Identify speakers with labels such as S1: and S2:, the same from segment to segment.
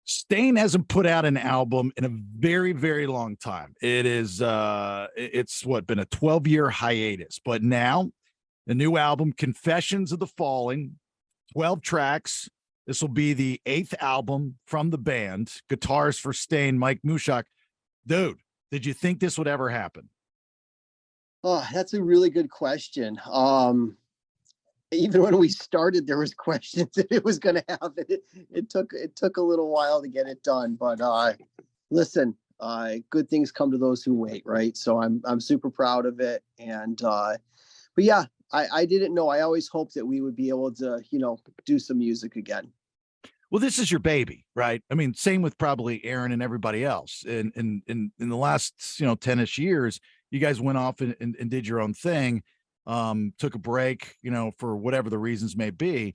S1: Stain hasn't put out an album in a very, very long time. It's what, been a 12-year hiatus, but now the new album, Confessions of the Falling, 12 tracks. This will be the 8th album from the band. Guitars for Stain, Mike Mushok. Dude, did you think this would ever happen?
S2: Oh, that's a really good question. Even when we started, there was questions that it was going to happen. It took a little while to get it done, but listen, good things come to those who wait, right? So I'm super proud of it, and but yeah, I didn't know. I always hoped that we would be able to, do some music again.
S1: Well, this is your baby, right? I mean, same with probably Aaron and everybody else. In the last 10ish years, you guys went off and did your own thing, took a break, for whatever the reasons may be.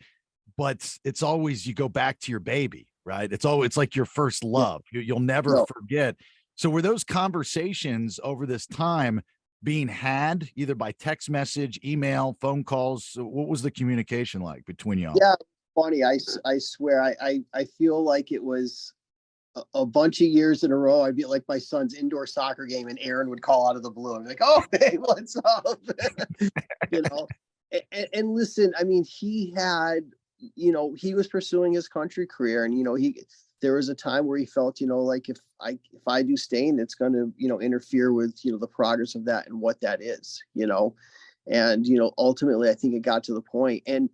S1: But it's always you go back to your baby, right? It's like your first love. You'll never forget. So were those conversations over this time being had either by text message, email, phone calls? What was the communication like between y'all?
S2: Yeah, funny. I swear, I feel like it was a bunch of years in a row. I'd be at like my son's indoor soccer game, and Aaron would call out of the blue. I'm like, "Oh, hey, what's up?" And listen, I mean, he had, he was pursuing his country career, and there was a time where he felt, like if I do Stain, it's going to, interfere with, the progress of that and what that is, and ultimately, I think it got to the point. And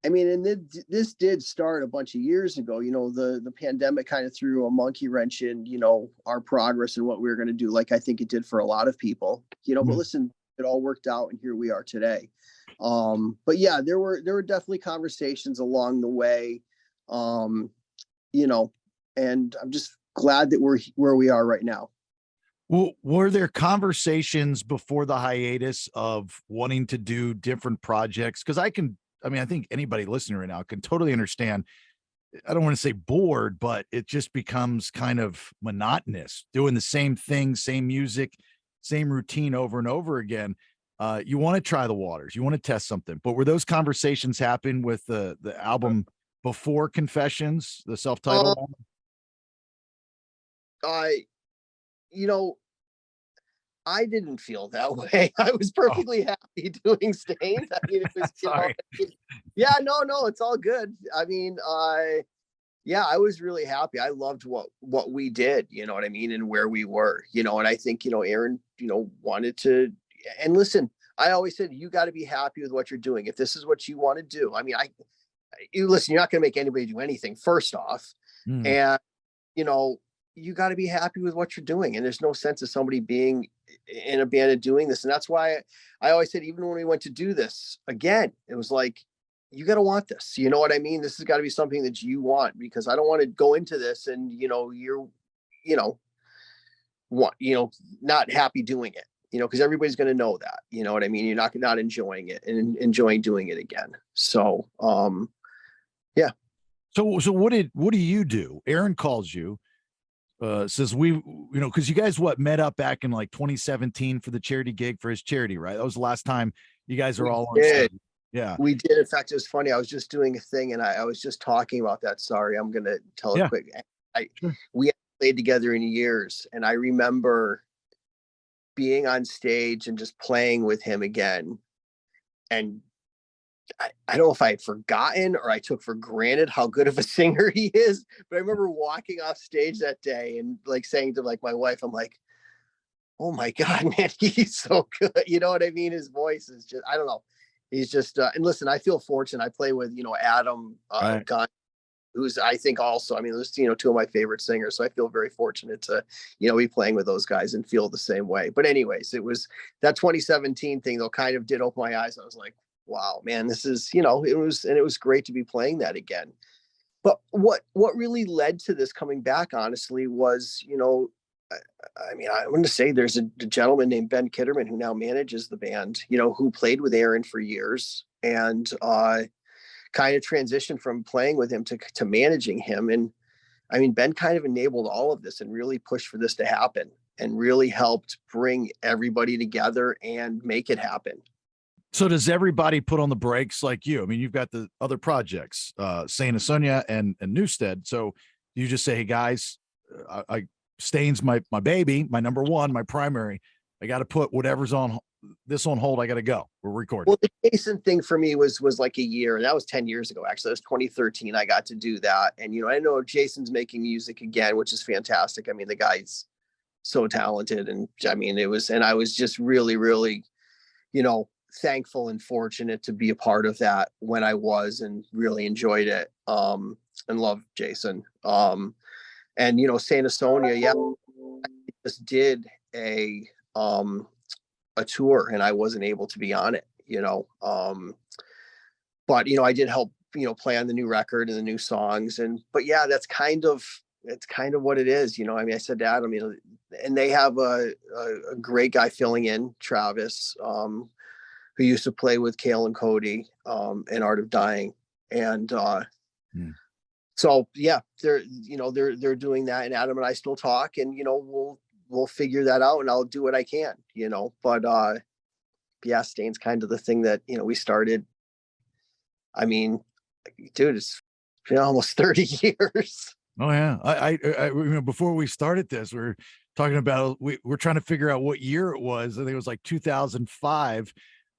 S2: I mean, and this did start a bunch of years ago. The pandemic kind of threw a monkey wrench in, our progress and what we were going to do, like I think it did for a lot of people, but listen, it all worked out, and here we are today. But yeah, there were definitely conversations along the way, and I'm just glad that we're where we are right now.
S1: Well, were there conversations before the hiatus of wanting to do different projects? Because I think anybody listening right now can totally understand. I don't want to say bored, but it just becomes kind of monotonous doing the same thing, same music, same routine over and over again. You want to try the waters, you want to test something. But were those conversations happen with the album before Confessions, the self-titled album?
S2: I didn't feel that way. I was perfectly happy doing Stains. I mean, it was,
S1: Sorry.
S2: Yeah, no, it's all good. I mean, yeah, I was really happy. I loved what we did, you know what I mean, and where we were, and I think, Aaron, wanted to, and listen, I always said, you got to be happy with what you're doing. If this is what you want to do, I mean, listen, you're not going to make anybody do anything, first off. And, you got to be happy with what you're doing. And there's no sense of somebody being in a band and doing this. And that's why I always said, even when we went to do this again, it was like, you got to want this, you know what I mean? This has got to be something that you want, because I don't want to go into this and, you're, not happy doing it, because everybody's going to know that, you know what I mean? You're not enjoying it and enjoying doing it again. So, yeah.
S1: So what do you do? Aaron calls you, says because you guys met up back in like 2017 for the charity gig for his charity, right? That was the last time you guys are all on stage. Yeah,
S2: we did. In fact, it was funny. I was just doing a thing, and I was just talking about that. Sorry, I'm gonna tell it quick. We haven't played together in years, and I remember being on stage and just playing with him again. And I don't know if I had forgotten or I took for granted how good of a singer he is, but I remember walking off stage that day and like saying to like my wife, I'm like, oh my God, man, he's so good. You know what I mean? His voice is just, I don't know. He's just, and listen, I feel fortunate. I play with, Adam Gunn, who's, I think also, I mean, those, two of my favorite singers. So I feel very fortunate to, be playing with those guys and feel the same way. But anyways, it was that 2017 thing though, kind of did open my eyes. I was like, wow, man, this is, it was great to be playing that again. But what really led to this coming back, honestly, was, I mean, I want to say there's a gentleman named Ben Kitterman who now manages the band, who played with Aaron for years and kind of transitioned from playing with him to managing him. And I mean, Ben kind of enabled all of this and really pushed for this to happen and really helped bring everybody together and make it happen.
S1: So does everybody put on the brakes like you? I mean, you've got the other projects, Saint Asonia and Newstead. So you just say, hey guys, I Stain's my baby, my number one, my primary. I got to put whatever's on this on hold. I got to go. We're recording.
S2: Well, the Jason thing for me was like a year. That was 10 years ago. Actually, that was 2013. I got to do that. And, I know Jason's making music again, which is fantastic. I mean, the guy's so talented. And I mean, I was just really, really, thankful and fortunate to be a part of that when I was, and really enjoyed it. And love Jason. And, Santa Sonia, yeah, I just did a tour and I wasn't able to be on it, but I did help, play on the new record and the new songs. But yeah, it's kind of what it is. I mean, I said to Adam, and they have a great guy filling in, Travis, who used to play with Kale and Cody in Art of Dying. And so yeah, they're doing that, and Adam and I still talk, and we'll figure that out, and I'll do what I can, but yeah, Stain's kind of the thing that, we started. I mean, dude, it's been almost 30 years.
S1: Oh yeah. I before we started this, we're talking about, we're trying to figure out what year it was. I think it was like 2005,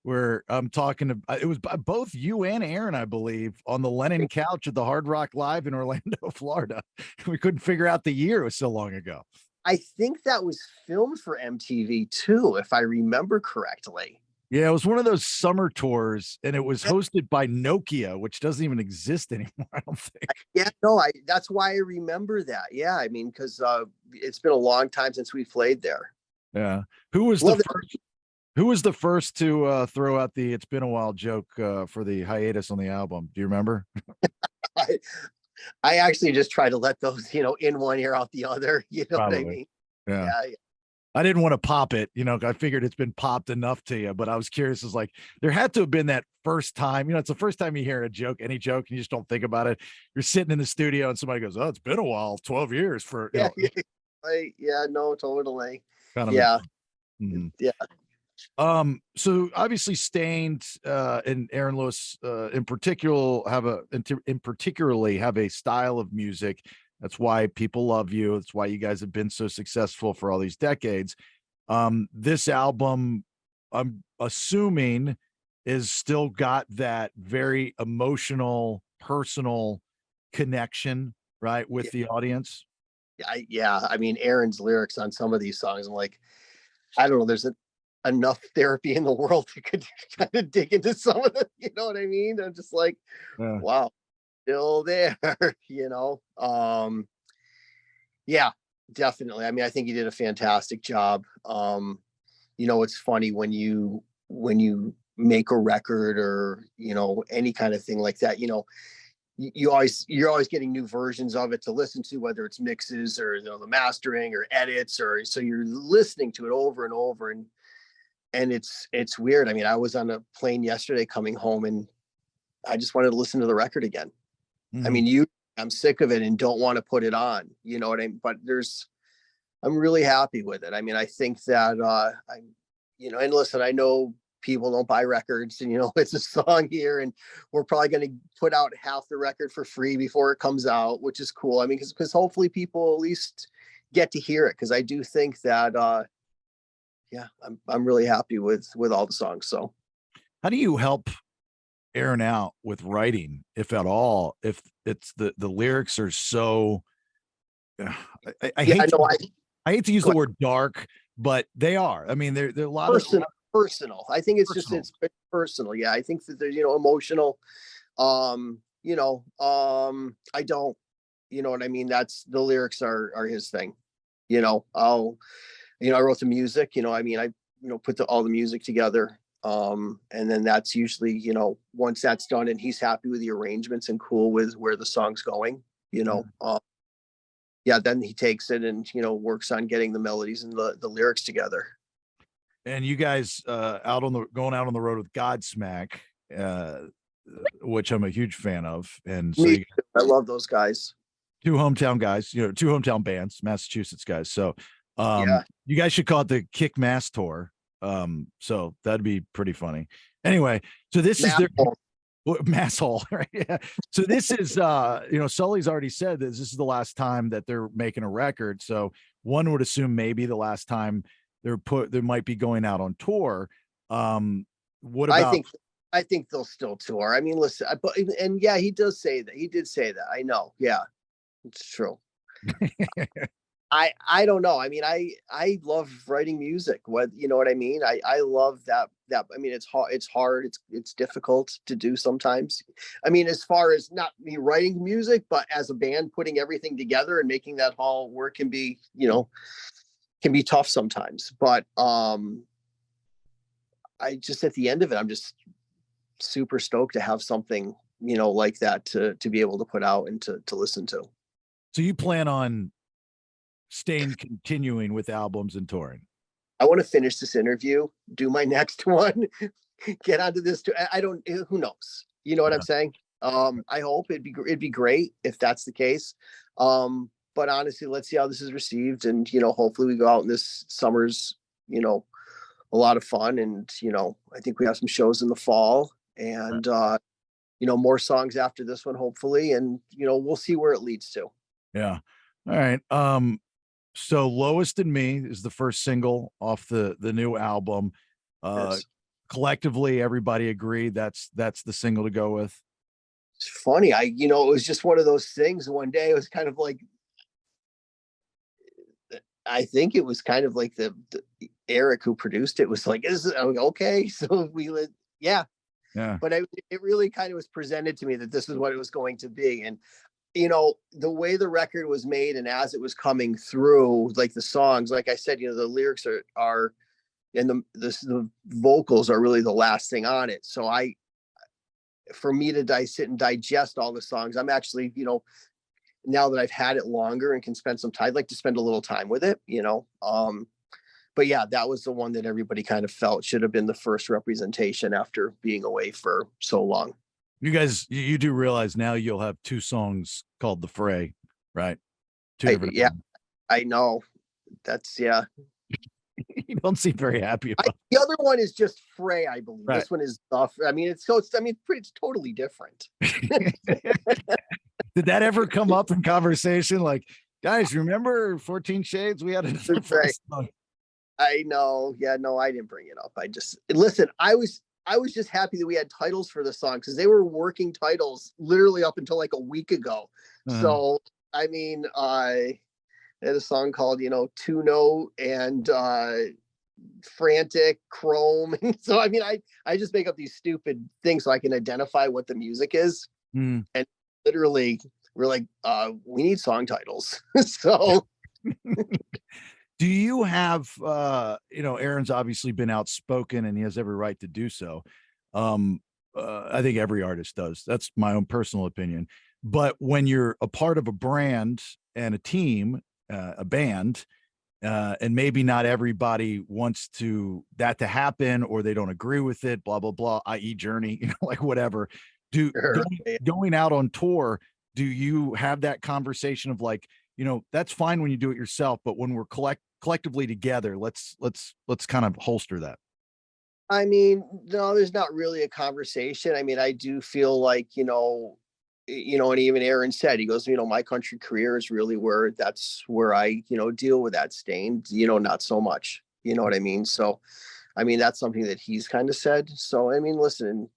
S1: where I'm talking to, it was both you and Aaron, I believe, on the Lennon couch at the Hard Rock Live in Orlando, Florida. We couldn't figure out the year. It was so long ago.
S2: I think that was filmed for MTV too, if I remember correctly.
S1: Yeah, it was one of those summer tours, and it was hosted by Nokia, which doesn't even exist anymore, I don't think.
S2: Yeah, no, that's why I remember that. Yeah, I mean, because it's been a long time since we played there.
S1: Yeah. Who was the first to throw out the "it's been a while" joke for the hiatus on the album? Do you remember?
S2: I actually just try to let those, in one ear out the other. You know
S1: Probably.
S2: what I mean?
S1: Yeah. I didn't want to pop it, I figured it's been popped enough to you, but I was curious. It's like, there had to have been that first time, it's the first time you hear a joke, any joke, and you just don't think about it. You're sitting in the studio and somebody goes, "Oh, it's been a while, 12 years for,"
S2: yeah, no, totally.
S1: Kind of
S2: yeah.
S1: Yeah. So obviously Stained and Aaron Lewis in particular have a style of music. That's why people love you. That's why you guys have been so successful for all these decades. This album, I'm assuming, is still got that very emotional, personal connection, right, with the audience.
S2: I mean, Aaron's lyrics on some of these songs, I'm like, I don't know, there's enough therapy in the world to could kind of dig into some of them, you know what I mean? I'm just like, wow, still there. Yeah, definitely. I mean, I think you did a fantastic job. It's funny when you make a record or any kind of thing like that, you're always getting new versions of it to listen to, whether it's mixes or the mastering or edits, or so you're listening to it over and over, and it's weird. I mean, I was on a plane yesterday coming home, and I just wanted to listen to the record again. I mean, I'm sick of it and don't want to put it on, you know what I mean? But I'm really happy with it. I mean, I think that, and listen, I know people don't buy records, and, it's a song here, and we're probably going to put out half the record for free before it comes out, which is cool. I mean, because hopefully people at least get to hear it. Cause I do think that, I'm really happy with all the songs. So
S1: how do you help Aaron out with writing, if at all, if it's the lyrics are so I hate to use the word dark, but they are. I mean, they're a lot
S2: personal. I think it's personal. It's personal. Yeah, I think that there's emotional. I don't, what I mean? That's the lyrics are his thing. I wrote the music. I mean, I put all the music together. And then that's usually, once that's done and he's happy with the arrangements and cool with where the song's going, then he takes it and, works on getting the melodies and the lyrics together.
S1: And you guys, going out on the road with Godsmack, which I'm a huge fan of. And so
S2: I love those guys.
S1: Two hometown guys, two hometown bands, Massachusetts guys. So, you guys should call it the Kick Mass Tour. So that'd be pretty funny. Anyway, so this is their Mass Hall, right? Yeah. So this is, Sully's already said this is the last time that they're making a record. So one would assume maybe the last time they might be going out on tour. What
S2: I
S1: about
S2: think I think they'll still tour. I mean, listen, but and yeah, he does say that. He did say that. I know. Yeah, it's true. I don't know. I mean, I love writing music. What you know what I mean? I love that. I mean, it's hard. It's difficult to do sometimes. I mean, as far as not me writing music, but as a band putting everything together and making that all work can be tough sometimes. But I just at the end of it, I'm just super stoked to have something like that to be able to put out and to listen to.
S1: so you plan on continuing with albums and touring?
S2: I want to finish this interview, do my next one, get onto this. I don't. Who knows? You know what I'm saying? I hope it'd be great if that's the case. But honestly, let's see how this is received, and hopefully we go out in this summer's a lot of fun, and I think we have some shows in the fall, and more songs after this one, hopefully, and we'll see where it leads to.
S1: Yeah. All right. So Lowest in Me is the first single off the new album.
S2: Yes.
S1: Collectively, everybody agreed that's the single to go with.
S2: It's funny. It was just one of those things. One day it was kind of like, I think it was kind of like the Eric who produced it was like, okay? So yeah.
S1: Yeah.
S2: But it really kind of was presented to me that this is what it was going to be. And the way the record was made and as it was coming through, like the songs, like I said, the lyrics are and the vocals are really the last thing on it. So for me to sit and digest all the songs, I'm actually, now that I've had it longer and can spend some time, I'd like to spend a little time with it, but yeah, that was the one that everybody kind of felt should have been the first representation after being away for so long.
S1: You guys, you do realize now you'll have two songs called The Fray, right? Two different.
S2: Yeah, I know. That's yeah.
S1: You don't seem very happy about
S2: the other one is just Frey, I believe.
S1: Right.
S2: This one is I mean, it's totally different.
S1: Did that ever come up in conversation? Like, guys, remember 14 Shades? We had another song.
S2: I know. Yeah, no, I didn't bring it up. I just listen, I was just happy that we had titles for the song because they were working titles literally up until like a week ago. So I mean, I had a song called, Two Note and Frantic, Chrome. So I mean, I just make up these stupid things so I can identify what the music is. And literally we're like, we need song titles. So
S1: do you have Aaron's obviously been outspoken and he has every right to do so. I think every artist does. That's my own personal opinion. But when you're a part of a brand and a team, a band, and maybe not everybody wants that to happen, or they don't agree with it, blah, blah, blah, i.e. Journey, like whatever. Going out on tour, do you have that conversation of like, that's fine when you do it yourself, but when we're collectively together, let's kind of holster that?
S2: I mean, no, there's not really a conversation. I mean, I do feel like, and even Aaron said, he goes, my country career is really that's where I, deal with that stain, not so much, you know what I mean? So, I mean, that's something that he's kind of said. So, I mean, listen,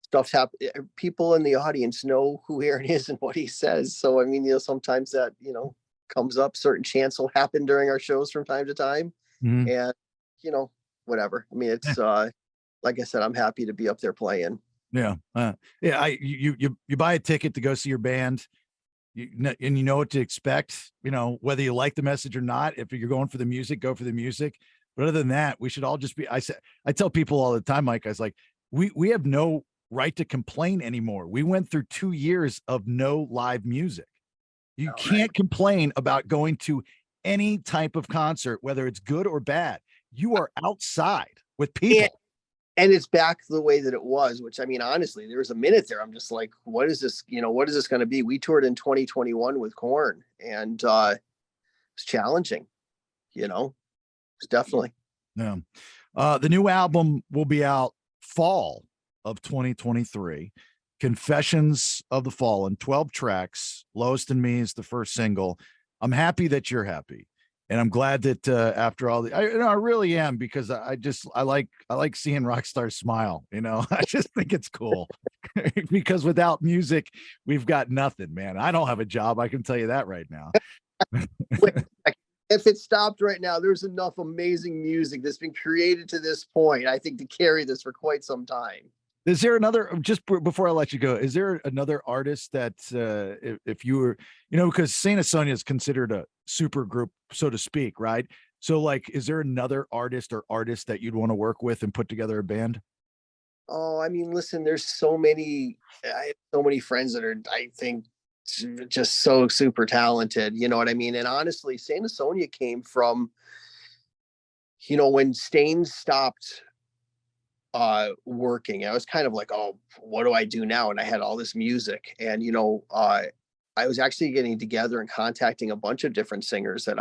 S2: stuff's happened. People in the audience know who Aaron is and what he says. So, I mean, sometimes that, comes up. Certain chants will happen during our shows from time to time. And, whatever. I mean, it's like I said, I'm happy to be up there playing.
S1: Yeah. You buy a ticket to go see your band, and you know what to expect, whether you like the message or not. If you're going for the music, go for the music. But other than that, we should all just be, I tell people all the time, Mike, I was like, we have no right to complain anymore. We went through 2 years of no live music. You can't complain about going to any type of concert, whether it's good or bad. You are outside with people.
S2: And it's back the way that it was, which I mean, honestly, there was a minute there. I'm just like, what is this? What is this going to be? We toured in 2021 with Korn, and it's challenging. It's definitely.
S1: Yeah. The new album will be out fall of 2023. Confessions of the Fallen, 12 tracks. Lowest in Me is the first single. I'm happy that you're happy. And I'm glad that after all I really am, because I like seeing rock stars smile. I just think it's cool because without music, we've got nothing, man. I don't have a job. I can tell you that right now.
S2: If it stopped right now, there's enough amazing music that's been created to this point, I think, to carry this for quite some time.
S1: Is there another, just before I let you go, is there another artist that if you were, because Saint Asonia is considered a super group, so to speak, right? So like, is there another artist or artist that you'd want to work with and put together a band?
S2: Oh, I mean, listen, there's so many, I have so many friends that are, I think, just so super talented. You know what I mean? And honestly, Saint Asonia came from, when Stain stopped working, I was kind of like, oh, what do I do now? And I had all this music, and I was actually getting together and contacting a bunch of different singers that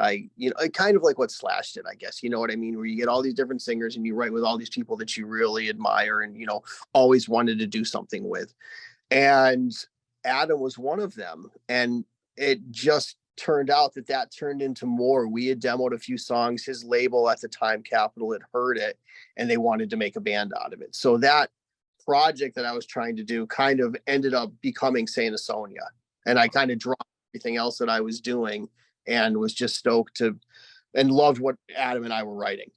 S2: kind of like what Slash did, I guess. You know what I mean? Where you get all these different singers and you write with all these people that you really admire and always wanted to do something with. And Adam was one of them, and it just turned out that turned into more. We had demoed a few songs. His label at the time, Capitol, had heard it, and they wanted to make a band out of it. So that project that I was trying to do kind of ended up becoming Saint Asonia. And I kind of dropped everything else that I was doing and was just stoked to and loved what Adam and I were writing.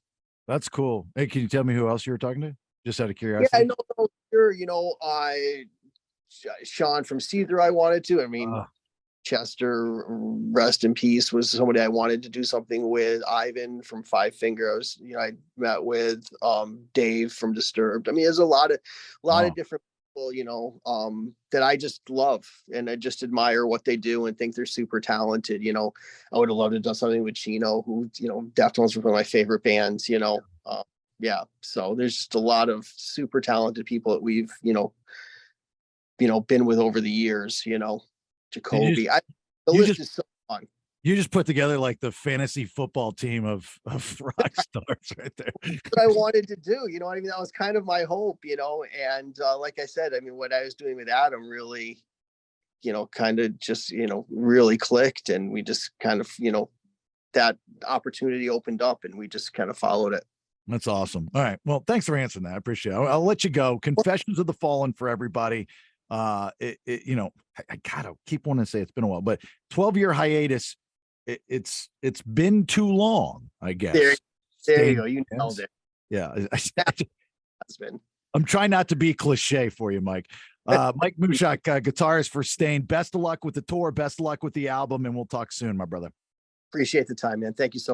S1: That's cool. Hey, can you tell me who else you were talking to? Just out of curiosity.
S2: Yeah, I know. Sure. Sean from Seether, I wanted to. I mean, Chester, rest in peace, was somebody I wanted to do something with. Ivan from Five Finger, I met with. Dave from Disturbed. I mean, there's a lot of different people, that I just love, and I just admire what they do and think they're super talented. I would have loved to have done something with Chino, who, Deftones were one of my favorite bands. Yeah. So there's just a lot of super talented people that we've, been with over the years. Jacoby. The list is so long.
S1: You just put together like the fantasy football team of rock stars right there.
S2: What I wanted to do, you know what I mean? That was kind of my hope, and like I said, I mean, what I was doing with Adam really, kind of just, really clicked, and we just kind of, that opportunity opened up and we just kind of followed it.
S1: That's awesome. All right. Well, thanks for answering that. I appreciate it. I'll let you go. Confessions of the Fallen for everybody. I gotta keep wanting to say it's been a while, but 12-year hiatus. It's been too long, I guess.
S2: There you go. You nailed it.
S1: Yeah.
S2: Been.
S1: I'm trying not to be cliche for you, Mike. Mike Mushok, guitarist for Stain. Best of luck with the tour. Best of luck with the album, and we'll talk soon, my brother.
S2: Appreciate the time, man. Thank you so much.